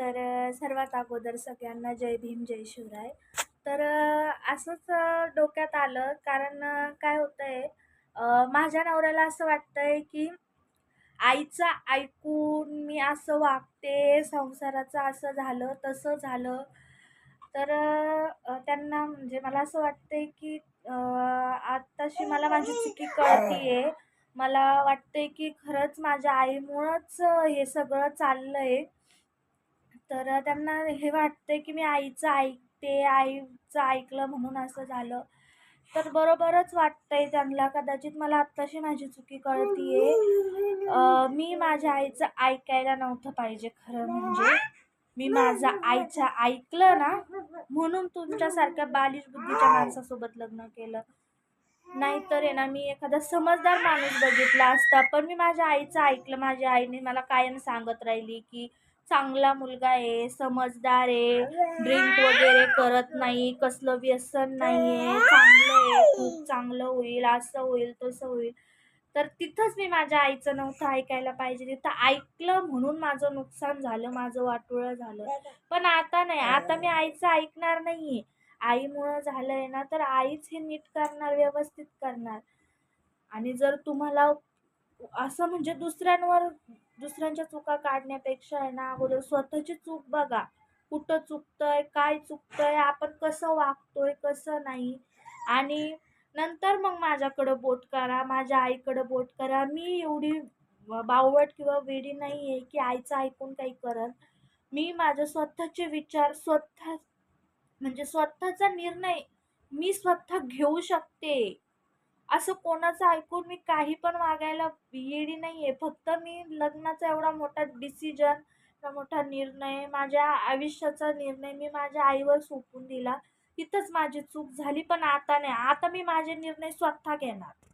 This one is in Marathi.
तर सर्वात अगोदर सगळ्यांना जय भीम, जय शिवराय. तर असंच डोक्यात आलं कारण काय होतंय माझ्या नवऱ्याला असं वाटतंय, की आईचं ऐकून मी असं वागते, संसाराचं असं झालं, तसं झालं. तर त्यांना म्हणजे मला असं वाटतंय, की आत्ताशी मला माझी चुकी कळतीये. मला वाटतंय, की खरंच माझ्या आईमुळंच हे सगळं चाललंय. तर त्यांना हे वाटतंय, की मी आईचं ऐकते, आईचं ऐकलं म्हणून असं झालं. तर बरोबरच वाटतंय त्यांना. कदाचित मला आत्ताशी माझी चुकी कळतीये. मी माझ्या आईचं ऐकायला नव्हतं पाहिजे खरं म्हणजे. मी माझ्या आईचं ऐकलं ना, म्हणून तुमच्यासारख्या बालिश बुद्धीच्या माणसासोबत लग्न केलं. नाहीतर आहे ना, मी एखादा समजदार माणूस बघितला असता. पण मी माझ्या आईचं ऐकलं. माझ्या आईने मला कायम सांगत राहिली, की चांगला मुलगा आहे, समजदार आहे, ड्रिंक वगैरे करत नाही, कसलं व्यसन नाहीये, चांगलं आहे, खूप चांगलं होईल, असं होईल, तसं होईल. तर तिथंच मी माझ्या आईचं नव्हतं ऐकायला पाहिजे. तिथं ऐकलं म्हणून माझं नुकसान झालं, माझं वाटोळं झालं. पण आता नाही, आता मी आईचं ऐकणार नाहीये. आईमुळं झालंय ना, तर आईच हे नीट करणार, व्यवस्थित करणार. आणि जर तुम्हाला असं म्हणजे दुसऱ्यांच्या चुका काढण्यापेक्षा आहे ना, अगोदर स्वतःची चूक बघा. कुठं चुकतंय, काय चुकतंय, आपण कसं वागतोय, कसं नाही. आणि नंतर मग माझ्याकडं बोट करा, माझ्या आईकडं बोट करा. मी एवढी बावळट किंवा वेडी नाहीये, की आईचं ऐकून काही करल. मी माझे स्वतःचे विचार म्हणजे स्वतःचा निर्णय मी स्वतः घेऊ शकते. असं कोणाचं ऐकून मी काही पण वागायला येडी नाहीये. फक्त मी लग्नाचा एवढा मोठा डिसिजन, एवढा मोठा निर्णय, माझ्या आयुष्याचा निर्णय मी माझ्या आईवर सोपवून दिला. तिथंच माझी चूक झाली. पण आता नाही. आता मी माझे निर्णय स्वतः घेणार.